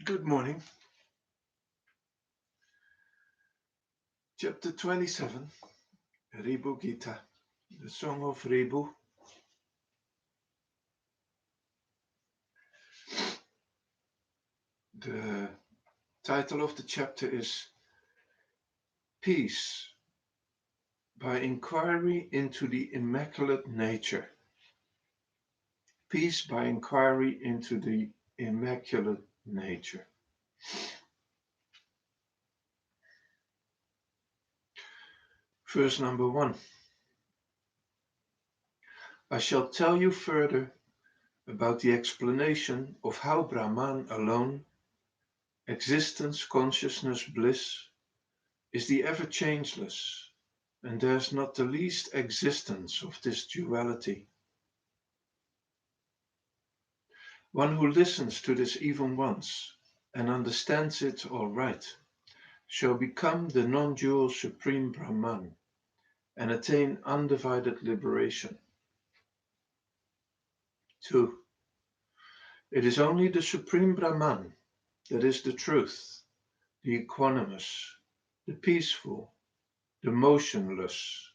Good morning. Chapter 27, Ribhu Gita, the Song of Ribhu. The title of the chapter is Peace by Inquiry into the Immaculate Nature. Peace by Inquiry into the Immaculate Nature. Verse number 1. I shall tell you further about the explanation of how Brahman alone, existence, consciousness, bliss, is the ever-changeless, and there is not the least existence of this duality. One who listens to this even once and understands it aright shall become the non-dual Supreme Brahman and attain undivided liberation. 2. It is only the Supreme Brahman that is the truth, the equanimous, the peaceful, the motionless,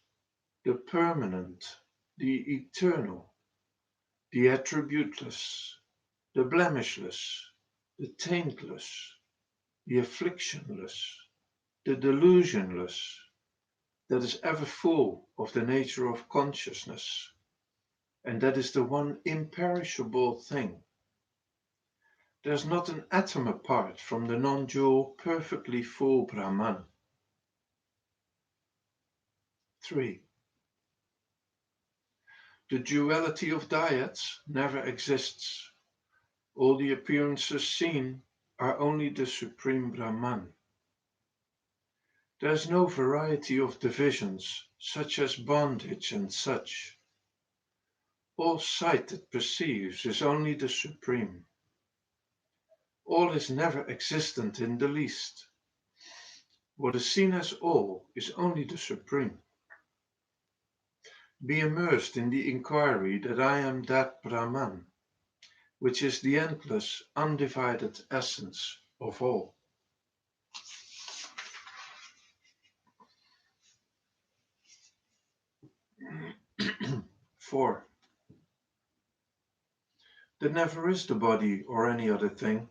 the permanent, the eternal, the attributeless, the blemishless, the taintless, the afflictionless, the delusionless, that is ever full of the nature of consciousness, and that is the one imperishable thing. There is not an atom apart from the non-dual, perfectly full Brahman. 3. The duality of dyads never exists. All the appearances seen are only the Supreme Brahman. There is no variety of divisions, such as bondage and such. All sight that perceives is only the Supreme. All is never existent in the least. What is seen as all is only the Supreme. Be immersed in the inquiry that I am that Brahman, which is the endless, undivided essence of all. 4. There never is the body or any other thing.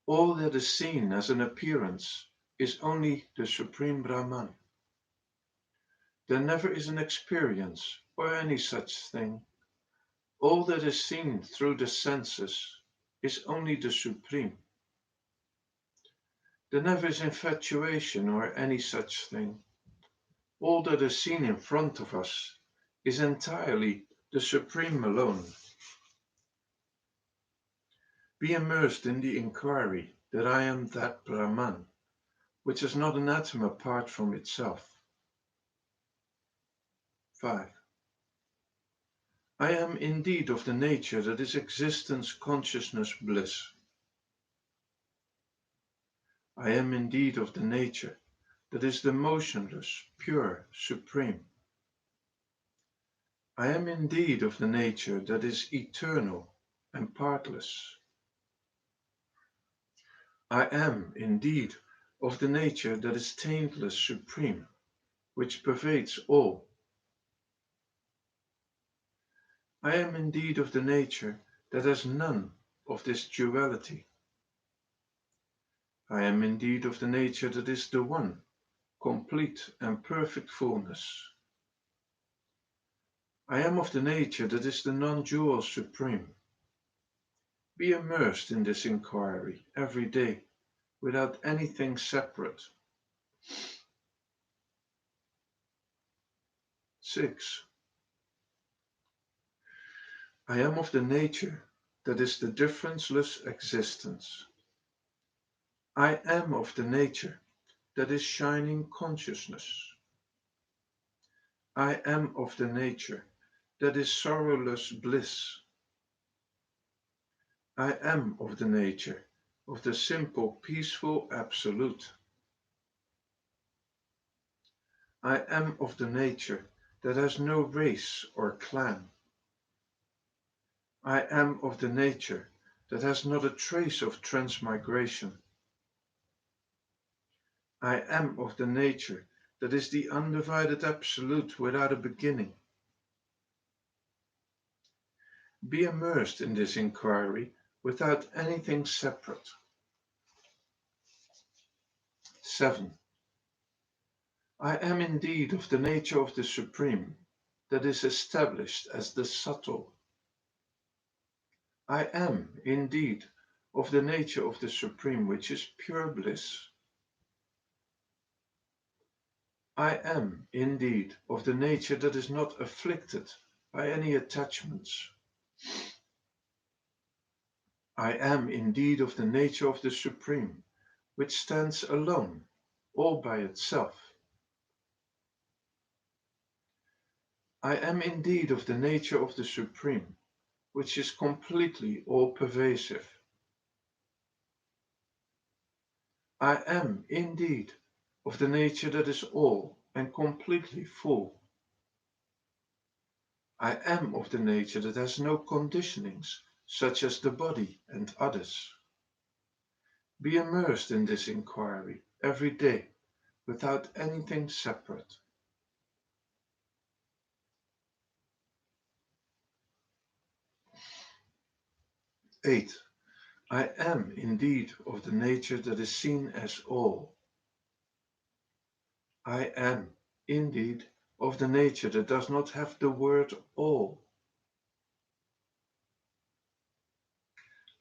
All that is seen as an appearance is only the Supreme Brahman. There never is an experience or any such thing. All that is seen through the senses is only the Supreme. There never is infatuation or any such thing. All that is seen in front of us is entirely the Supreme alone. Be immersed in the inquiry that I am that Brahman, which is not an atom apart from itself. 5. I am indeed of the nature that is existence, consciousness, bliss. I am indeed of the nature that is the motionless, pure, supreme. I am indeed of the nature that is eternal and partless. I am indeed of the nature that is taintless, supreme, which pervades all. I am indeed of the nature that has none of this duality. I am indeed of the nature that is the one, complete and perfect fullness. I am of the nature that is the non-dual supreme. Be immersed in this inquiry every day, without anything separate. 6. I am of the nature that is the differenceless existence. I am of the nature that is shining consciousness. I am of the nature that is sorrowless bliss. I am of the nature of the simple, peaceful Absolute. I am of the nature that has no race or clan. I am of the nature that has not a trace of transmigration. I am of the nature that is the undivided absolute without a beginning. Be immersed in this inquiry without anything separate. 7. I am indeed of the nature of the Supreme that is established as the subtle. I am indeed of the nature of the Supreme which is pure bliss. I am indeed of the nature that is not afflicted by any attachments. I am indeed of the nature of the Supreme, which stands alone, all by itself. I am indeed of the nature of the Supreme, which is completely all-pervasive. I am indeed of the nature that is all and completely full. I am of the nature that has no conditionings, such as the body and others. Be immersed in this inquiry every day, without anything separate. 8. I am indeed of the nature that is seen as all. I am indeed of the nature that does not have the word all.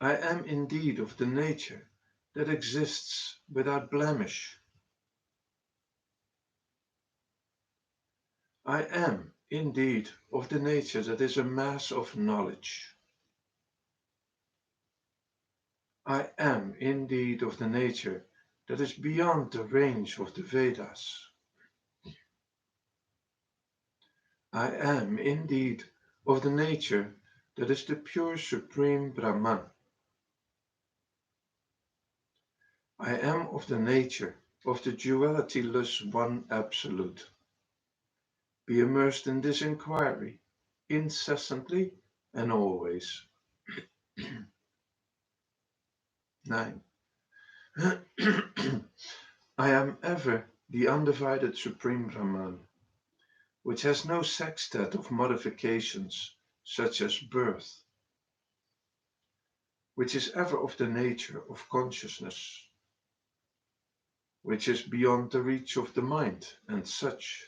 I am indeed of the nature that exists without blemish. I am indeed of the nature that is a mass of knowledge. I am indeed of the nature that is beyond the range of the Vedas. I am indeed of the nature that is the pure supreme Brahman. I am of the nature of the dualityless one absolute. Be immersed in this inquiry incessantly and always. 9. I am ever the undivided Supreme Brahman, which has no sextet of modifications such as birth, which is ever of the nature of consciousness, which is beyond the reach of the mind and such,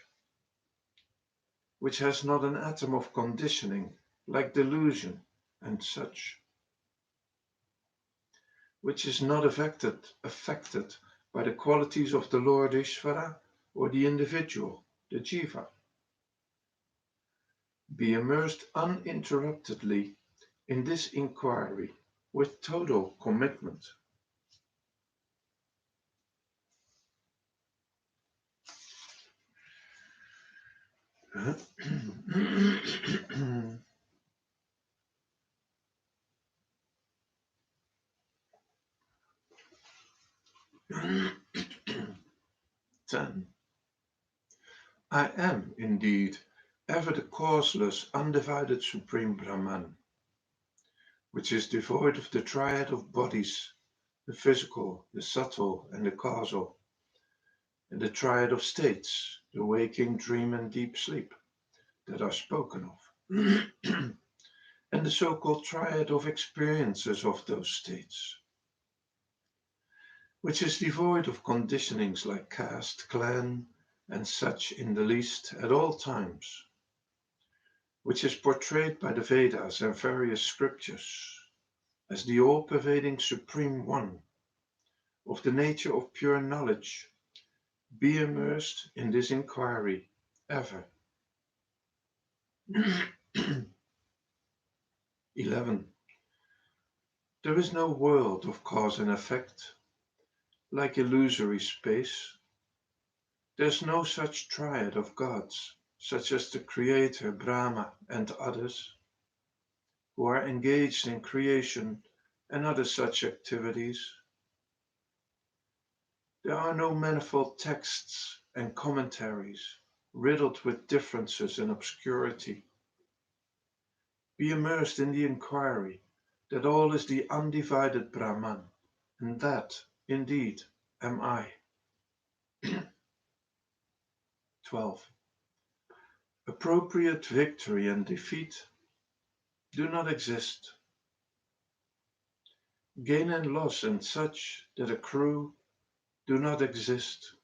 which has not an atom of conditioning like delusion and such, which is not affected by the qualities of the Lord Ishvara or the individual, the Jiva. Be immersed uninterruptedly in this inquiry with total commitment. Ten. I am indeed ever the causeless, undivided Supreme Brahman, which is devoid of the triad of bodies, the physical, the subtle, and the causal, and the triad of states, the waking, dream, and deep sleep, that are spoken of, and the so-called triad of experiences of those states, which is devoid of conditionings like caste, clan, and such in the least at all times, which is portrayed by the Vedas and various scriptures as the all-pervading Supreme One, of the nature of pure knowledge. Be immersed in this inquiry ever. 11. There is no world of cause and effect, like illusory space. There's no such triad of gods, such as the Creator, Brahma, and others, who are engaged in creation and other such activities. There are no manifold texts and commentaries riddled with differences and obscurity. Be immersed in the inquiry that all is the undivided Brahman, and that, indeed, am I. 12. Appropriate victory and defeat do not exist. Gain and loss and such that accrue do not exist.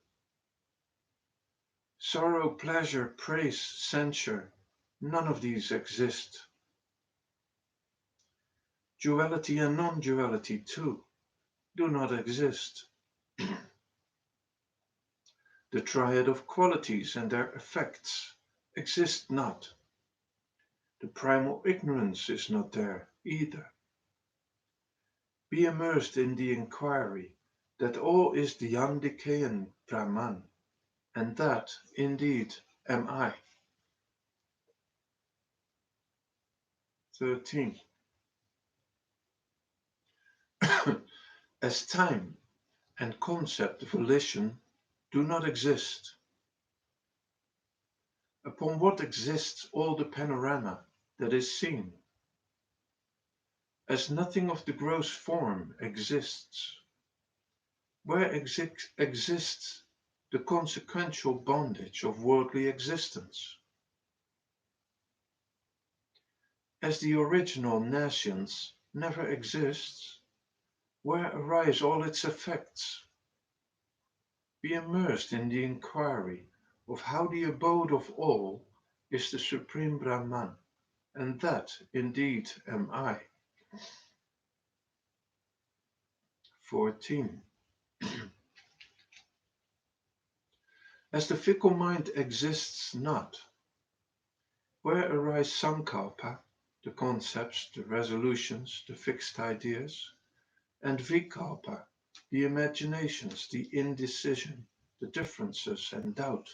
Sorrow, pleasure, praise, censure, none of these exist. Duality and non-duality too do not exist. The triad of qualities and their effects exist not. The primal ignorance is not there either. Be immersed in the inquiry that all is the undecaying Brahman, and that, indeed, am I. 13. As time and concept volition do not exist, upon what exists all the panorama that is seen? As nothing of the gross form exists, where exists the consequential bondage of worldly existence? As the original nescience never exists, where arise all its effects? Be immersed in the inquiry of how the abode of all is the Supreme Brahman, and that indeed am I. 14. As the fickle mind exists not, where arise sankalpa, the concepts, the resolutions, the fixed ideas, and vikalpa, the imaginations, the indecision, the differences and doubt?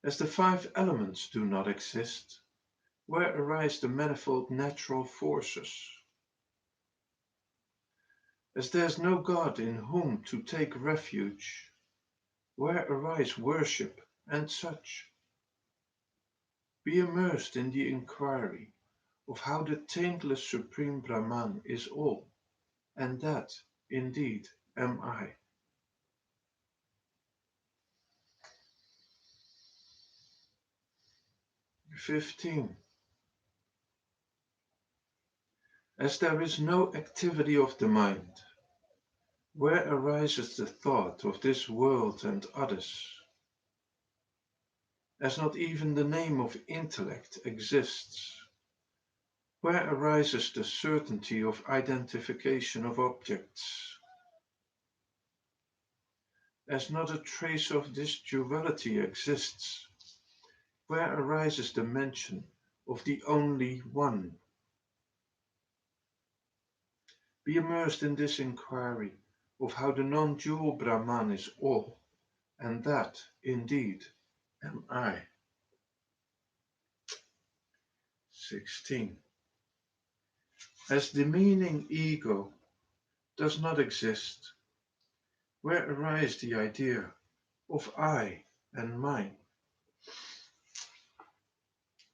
As the five elements do not exist, where arise the manifold natural forces? As there is no God in whom to take refuge, where arise worship and such? Be immersed in the inquiry of how the taintless Supreme Brahman is all, and that, indeed, am I. "15. As there is no activity of the mind, where arises the thought of this world and others? As not even the name of intellect exists, where arises the certainty of identification of objects? As not a trace of this duality exists, where arises the mention of the only one? Be immersed in this inquiry of how the non-dual Brahman is all, and that, indeed, am I. 16. As the meaning ego does not exist, where arises the idea of I and mine?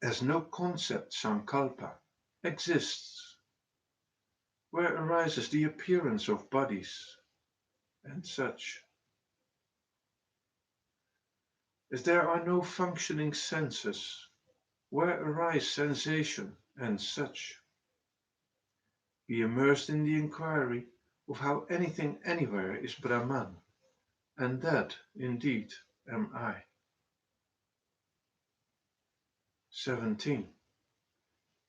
As no concept sankalpa exists, where arises the appearance of bodies and such? As there are no functioning senses, where arise sensation and such? Be immersed in the inquiry of how anything anywhere is Brahman, and that, indeed, am I. 17.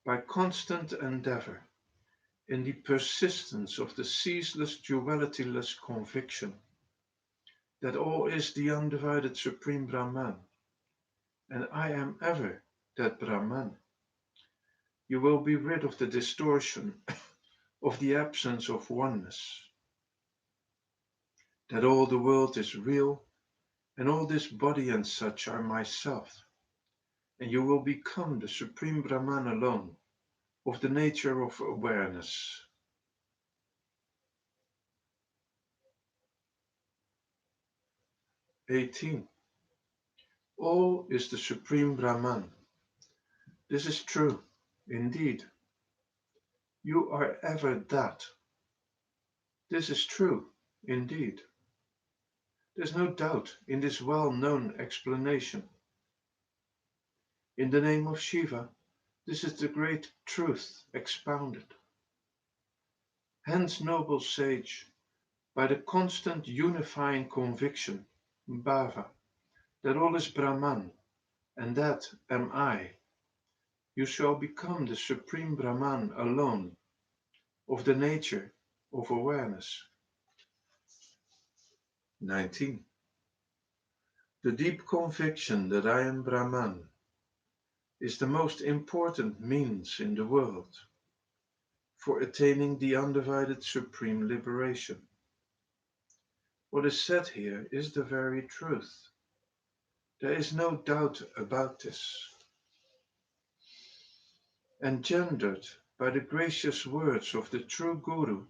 By constant endeavor, in the persistence of the ceaseless dualityless conviction that all is the undivided Supreme Brahman, and I am ever that Brahman, you will be rid of the distortion of the absence of oneness, that all the world is real, and all this body and such are myself, and you will become the Supreme Brahman alone, of the nature of awareness. 18. All is the Supreme Brahman. This is true, indeed. You are ever that. This is true, indeed. There's no doubt in this well-known explanation. In the name of Shiva, this is the great truth expounded. Hence, noble sage, by the constant unifying conviction, bhava, that all is Brahman, and that am I, you shall become the Supreme Brahman alone, of the nature of awareness. 19. The deep conviction that I am Brahman is the most important means in the world for attaining the undivided supreme liberation. What is said here is the very truth. There is no doubt about this. Engendered by the gracious words of the true Guru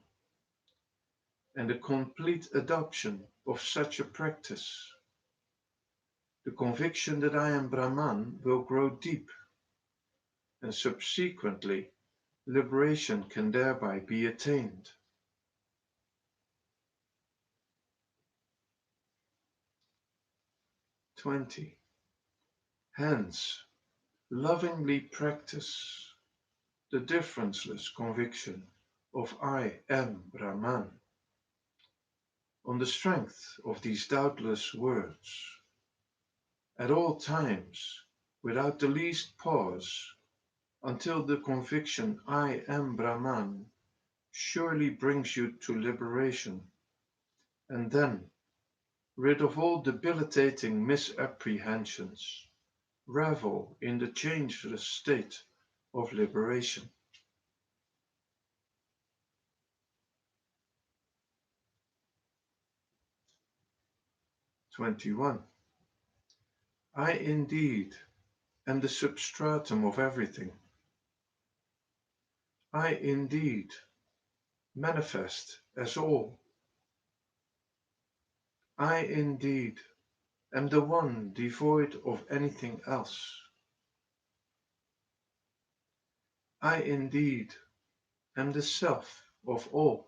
and the complete adoption of such a practice, the conviction that I am Brahman will grow deep, and subsequently liberation can thereby be attained. 20. Hence, lovingly practice the differenceless conviction of I am Brahman on the strength of these doubtless words, at all times, without the least pause, until the conviction I am Brahman surely brings you to liberation, and then, rid of all debilitating misapprehensions, revel in the changeless state of liberation. 21. I indeed am the substratum of everything. I indeed manifest as all. I indeed am the one devoid of anything else. I indeed am the self of all.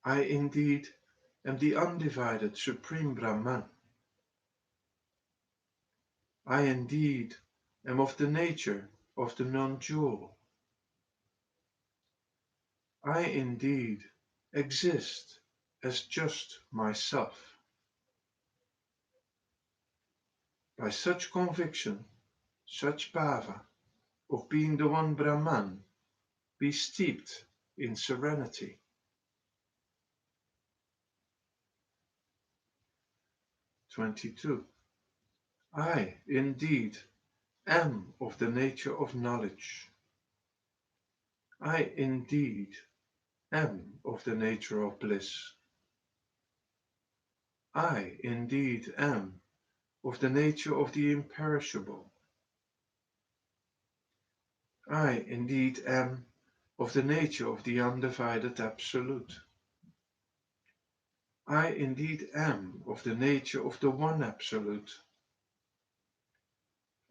I indeed am the undivided Supreme Brahman. I indeed am of the nature of the non-dual. I indeed exist as just myself. By such conviction, such bhava of being the one Brahman, be steeped in serenity. 22. I indeed am of the nature of knowledge. I indeed am of the nature of bliss. I indeed am of the nature of the imperishable. I indeed am of the nature of the undivided Absolute. I indeed am of the nature of the One Absolute.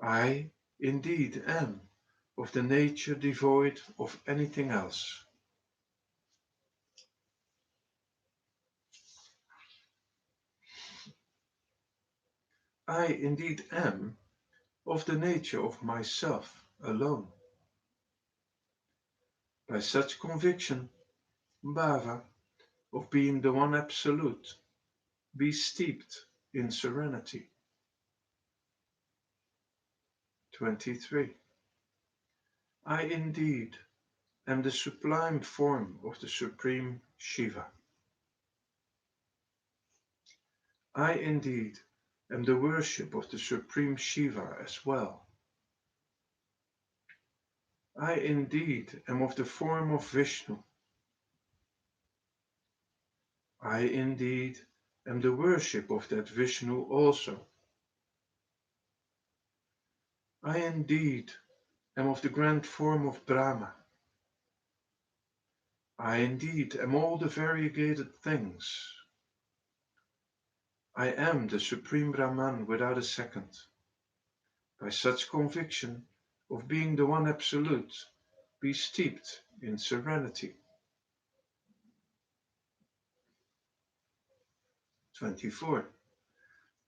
I indeed am of the nature devoid of anything else. I indeed am of the nature of myself alone. By such conviction, bhava, of being the One Absolute, be steeped in serenity. 23. I indeed am the sublime form of the Supreme Shiva. I indeed am the worship of the Supreme Shiva as well. I indeed am of the form of Vishnu. I indeed am the worship of that Vishnu also. I indeed am of the grand form of Brahma. I indeed am all the variegated things. I am the Supreme Brahman without a second. By such conviction of being the One Absolute, be steeped in serenity. 24.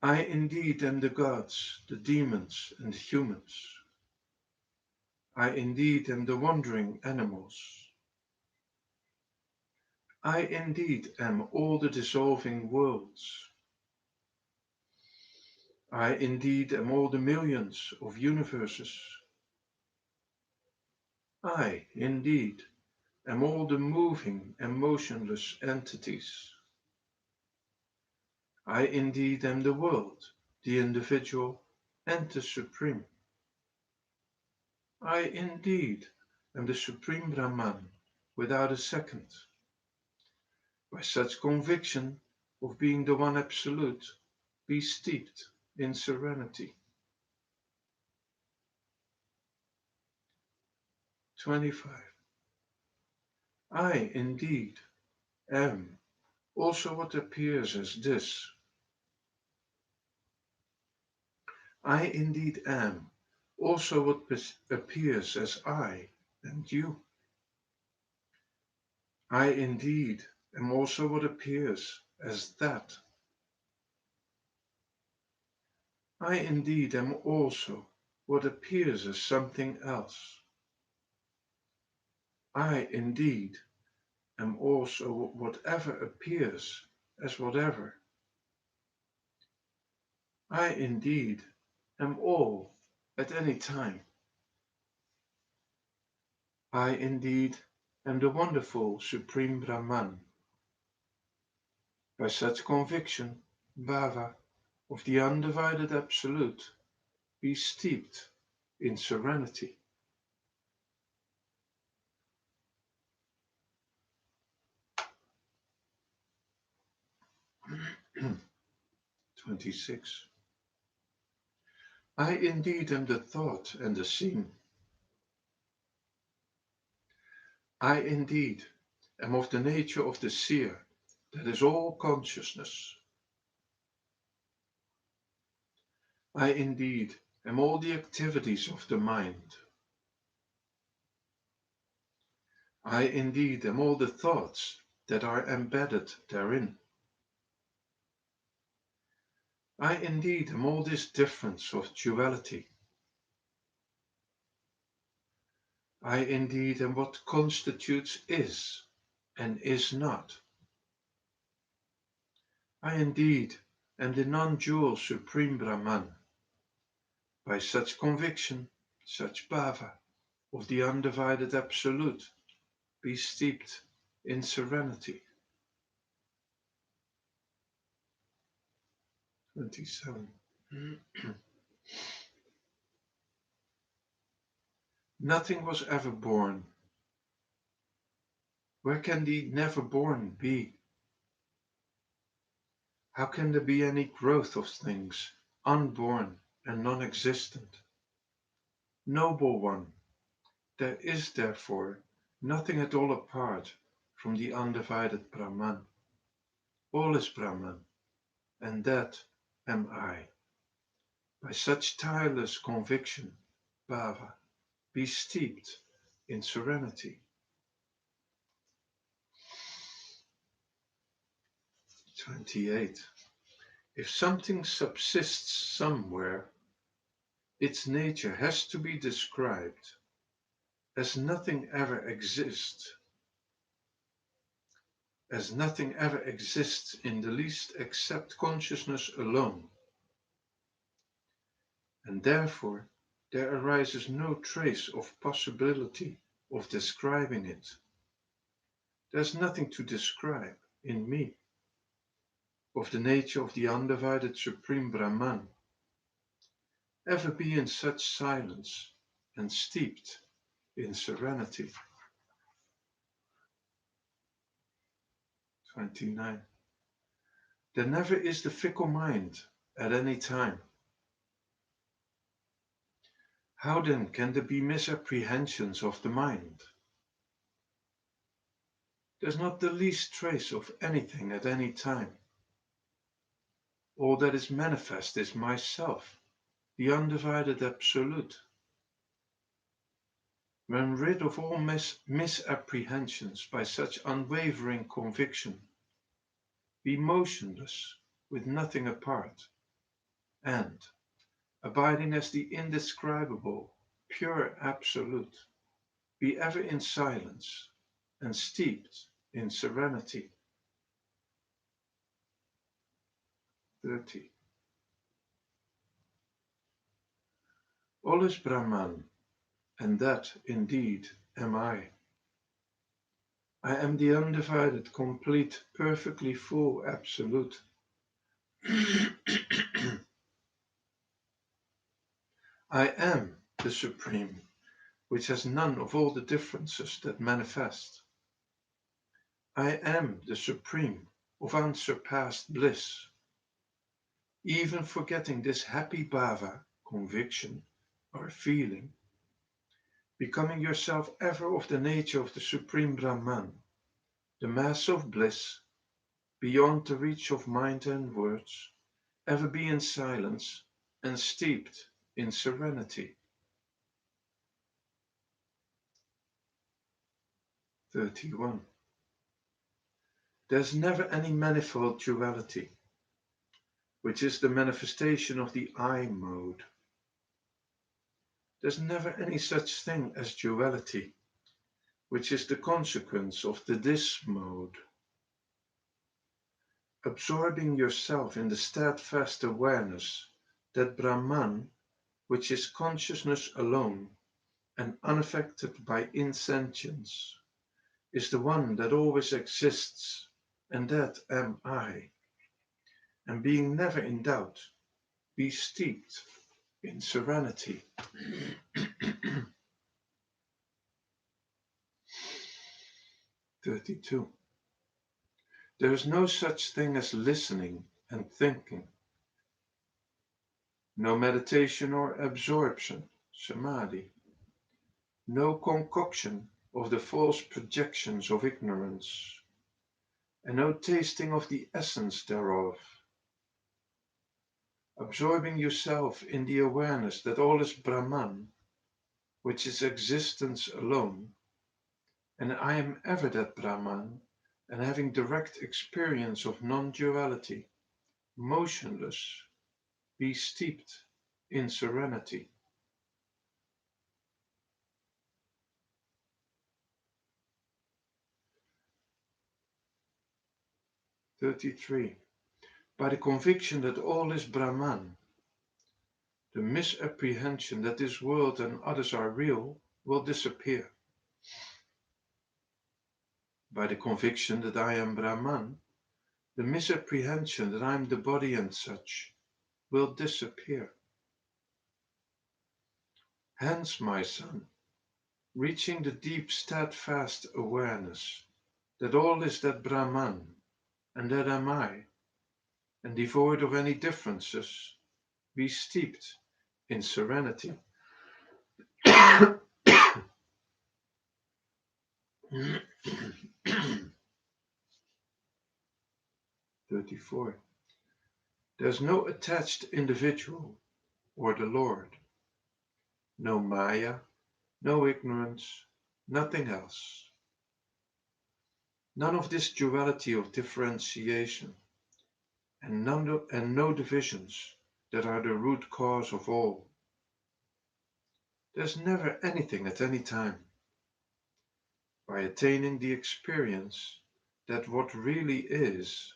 I indeed am the gods, the demons, and the humans. I indeed am the wandering animals. I indeed am all the dissolving worlds. I indeed am all the millions of universes. I indeed am all the moving and motionless entities. I indeed am the world, the individual, and the supreme. I indeed am the Supreme Brahman without a second. By such conviction of being the One Absolute, be steeped in serenity. 25. I indeed am also what appears as this. I indeed am also what appears as I and you. I indeed am also what appears as that. I indeed am also what appears as something else. I indeed am also whatever appears as whatever. I indeed am all at any time. I indeed am the wonderful Supreme Brahman. By such conviction, bhava, of the undivided Absolute, be steeped in serenity. 26. I indeed am the thought and the scene. I indeed am of the nature of the seer, that is all consciousness. I indeed am all the activities of the mind. I indeed am all the thoughts that are embedded therein. I indeed am all this difference of duality. I indeed am what constitutes is and is not. I indeed am the non-dual Supreme Brahman. By such conviction, such bhava of the undivided Absolute, be steeped in serenity. 27. Nothing was ever born. Where can the never born be? How can there be any growth of things, unborn and non-existent? Noble one, there is therefore nothing at all apart from the undivided Brahman. All is Brahman, and that am I. By such tireless conviction, bhava, be steeped in serenity. 28. If something subsists somewhere, its nature has to be described as nothing ever exists, as nothing ever exists in the least except consciousness alone, and therefore there arises no trace of possibility of describing it. There's nothing to describe in me of the nature of the undivided Supreme Brahman. Ever be in such silence and steeped in serenity. 29. There never is the fickle mind at any time. How then can there be misapprehensions of the mind? There's not the least trace of anything at any time. All that is manifest is myself, the undivided absolute. When rid of all misapprehensions by such unwavering conviction, be motionless, with nothing apart, and, abiding as the indescribable, pure absolute, be ever in silence and steeped in serenity. 30. All is Brahman, and that indeed am I. I am the undivided, complete, perfectly full absolute. I am the Supreme, which has none of all the differences that manifest. I am the Supreme of unsurpassed bliss. Even forgetting this happy bhava, conviction, or feeling, becoming yourself ever of the nature of the Supreme Brahman, the mass of bliss, beyond the reach of mind and words, ever be in silence and steeped in serenity. 31. There's never any manifold duality, which is the manifestation of the I mode. There's never any such thing as duality, which is the consequence of the this mode. Absorbing yourself in the steadfast awareness that Brahman, which is consciousness alone and unaffected by insentience, is the one that always exists, and that am I. And being never in doubt, be steeped in serenity. 32. There is no such thing as listening and thinking, no meditation or absorption, samadhi, no concoction of the false projections of ignorance, and no tasting of the essence thereof. Absorbing yourself in the awareness that all is Brahman, which is existence alone, and I am ever that Brahman, and having direct experience of non-duality, motionless, be steeped in serenity. 33. By the conviction that all is Brahman, the misapprehension that this world and others are real will disappear. By the conviction that I am Brahman, the misapprehension that I am the body and such will disappear. Hence, my son, reaching the deep steadfast awareness that all is that Brahman, and that am I, and devoid of any differences, be steeped in serenity. 34. There's no attached individual or the Lord, no Maya, no ignorance, nothing else. None of this duality of differentiation, and no divisions that are the root cause of all. There's never anything at any time. By attaining the experience that what really is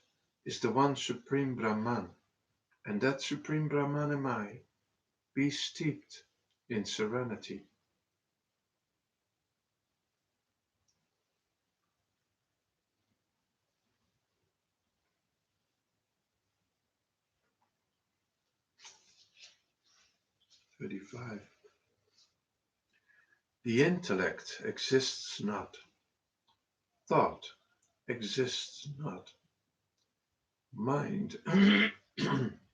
the one Supreme Brahman, and that Supreme Brahman am I, be steeped in serenity. 35. The intellect exists not. Thought exists not. Mind,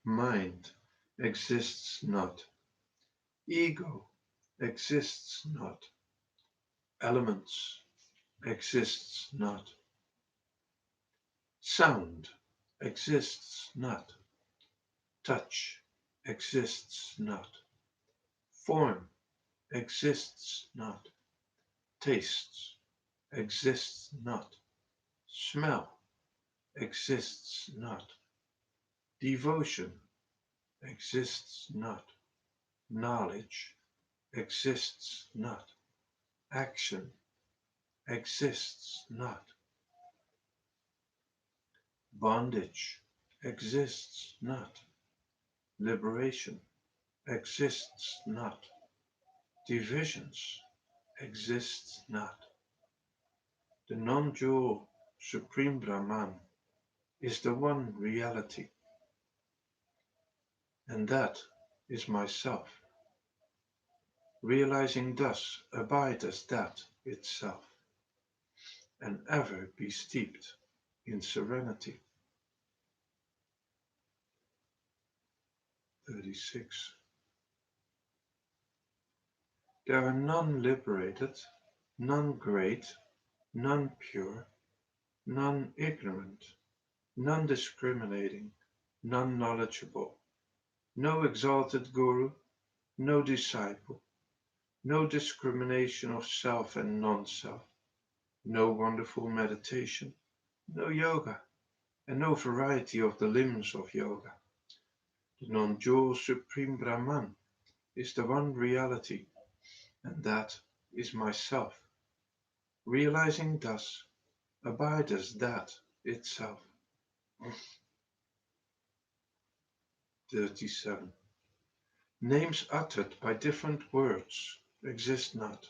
mind exists not. Ego exists not. Elements exists not. Sound exists not. Touch exists not. Form exists not. Taste exists not. Smell exists not. Devotion exists not. Knowledge exists not. Action exists not. Bondage exists not. Liberation exists not. Divisions exists not. The non-dual Supreme Brahman is the one reality, and that is myself. Realizing thus abide as that itself, and ever be steeped in serenity. 36. There are none liberated, none great, none pure, none ignorant, none discriminating, none knowledgeable, no exalted guru, no disciple, no discrimination of self and non-self, no wonderful meditation, no yoga, and no variety of the limbs of yoga. The non-dual Supreme Brahman is the one reality, and that is myself. Realizing thus, abide as that itself. 37. Names uttered by different words exist not.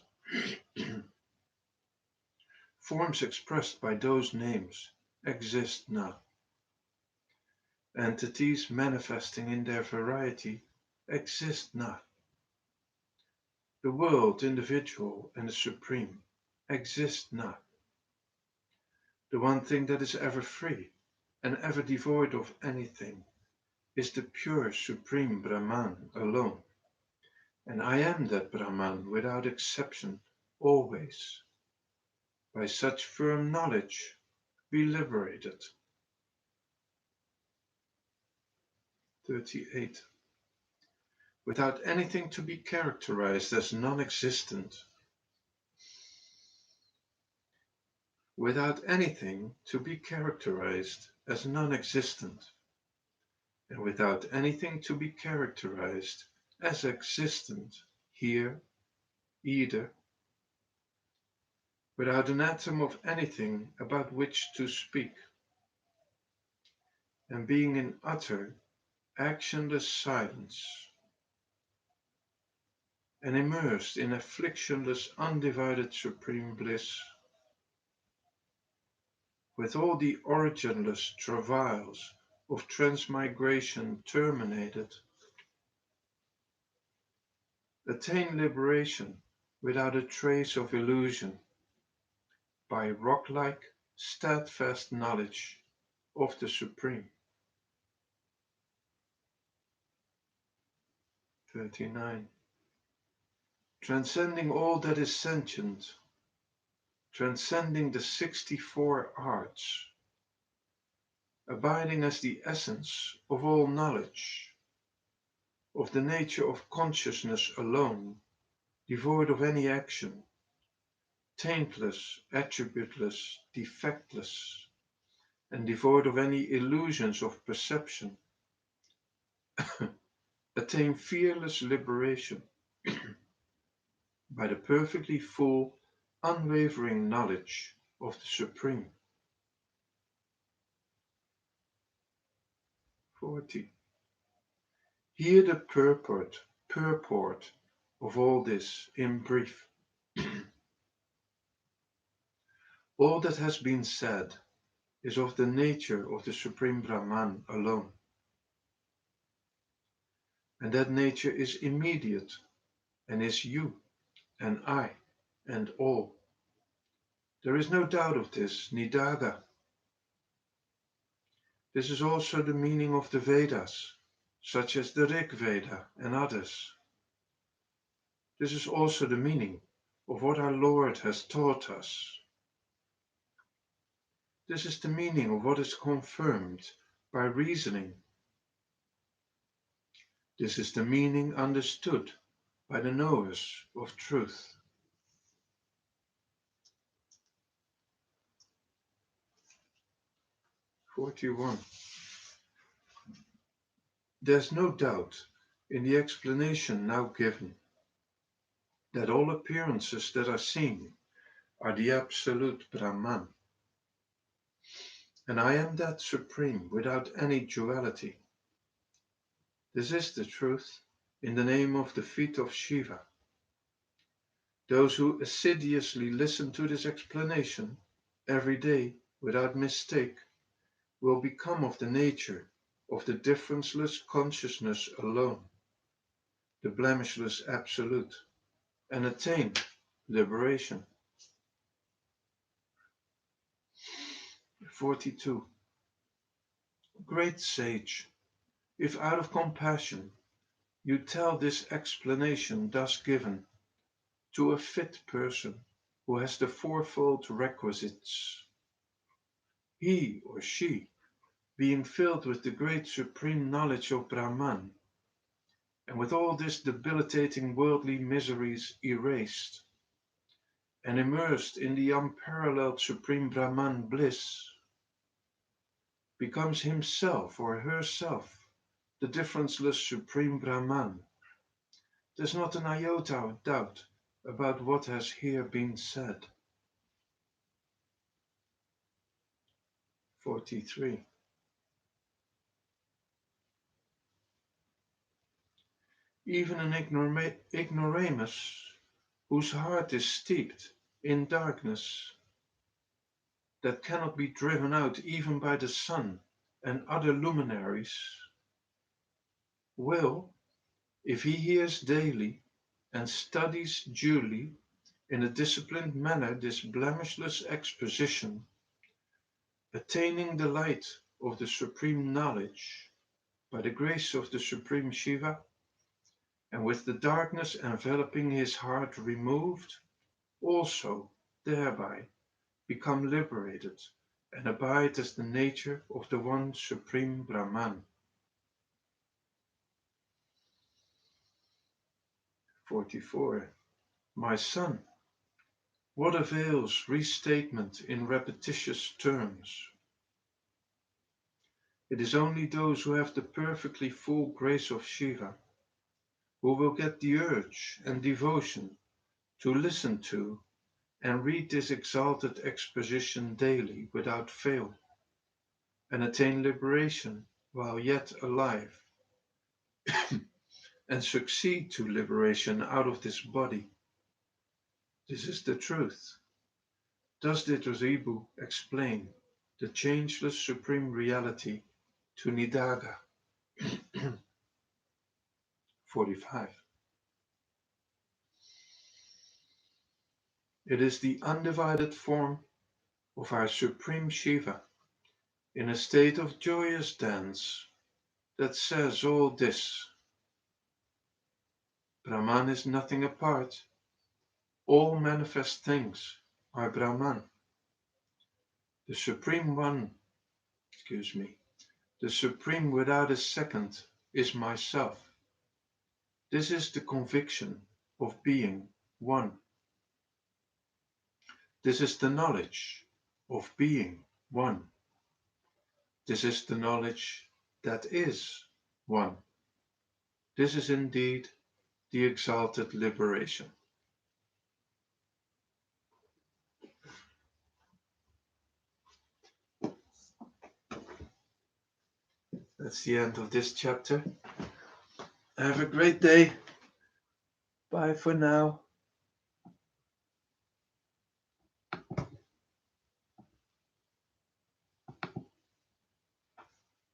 Forms expressed by those names exist not. Entities manifesting in their variety exist not. The world, individual, and the supreme exist not. The one thing that is ever free and ever devoid of anything is the pure supreme Brahman alone. And I am that Brahman without exception, always. By such firm knowledge, be liberated. 38. Without anything to be characterized as non-existent. Without anything to be characterized as non-existent. And without anything to be characterized as existent here, either. Without an atom of anything about which to speak. And being in utter, actionless silence. And immersed in afflictionless, undivided supreme bliss, with all the originless travails of transmigration terminated, attain liberation without a trace of illusion, by rock-like, steadfast knowledge of the Supreme. 39. Transcending all that is sentient, transcending the 64 arts, abiding as the essence of all knowledge, of the nature of consciousness alone, devoid of any action, taintless, attributeless, defectless, and devoid of any illusions of perception, attain fearless liberation by the perfectly full, unwavering knowledge of the Supreme. 40. Hear the purport of all this in brief. All that has been said is of the nature of the Supreme Brahman alone. And that nature is immediate and is you and I and all. There is no doubt of this, Nidaga. This is also the meaning of the Vedas, such as the Rig Veda and others. This is also the meaning of what our Lord has taught us. This is the meaning of what is confirmed by reasoning. This is the meaning understood by the knowers of truth. 41. There's no doubt in the explanation now given that all appearances that are seen are the absolute Brahman, and I am that supreme without any duality. This is the truth in the name of the feet of Shiva. Those who assiduously listen to this explanation every day without mistake will become of the nature of the differenceless consciousness alone, the blemishless absolute, and attain liberation. 42. Great sage, if out of compassion you tell this explanation thus given to a fit person who has the fourfold requisites, he or she, being filled with the great supreme knowledge of Brahman, and with all this debilitating worldly miseries erased, and immersed in the unparalleled supreme Brahman bliss, becomes himself or herself the differenceless supreme Brahman. There's not an iota of doubt about what has here been said. 43. Even an ignoramus whose heart is steeped in darkness that cannot be driven out even by the sun and other luminaries, will, if he hears daily and studies duly in a disciplined manner this blemishless exposition, attaining the light of the supreme knowledge by the grace of the supreme Shiva, and with the darkness enveloping his heart removed, also thereby become liberated and abide as the nature of the one supreme Brahman. 44. My son, what avails restatement in repetitious terms? It is only those who have the perfectly full grace of Shiva who will get the urge and devotion to listen to and read this exalted exposition daily without fail, and attain liberation while yet alive, and succeed to liberation out of this body. This is the truth. Thus did Ribhu explain the changeless supreme reality to Nidaga. 45. It is the undivided form of our supreme Shiva in a state of joyous dance that says all this. Brahman is nothing apart. All manifest things are Brahman. The Supreme One, the Supreme without a second is myself. This is the conviction of being one. This is the knowledge of being one. This is the knowledge that is one. This is indeed the exalted liberation. That's the end of this chapter. Have a great day. Bye for now.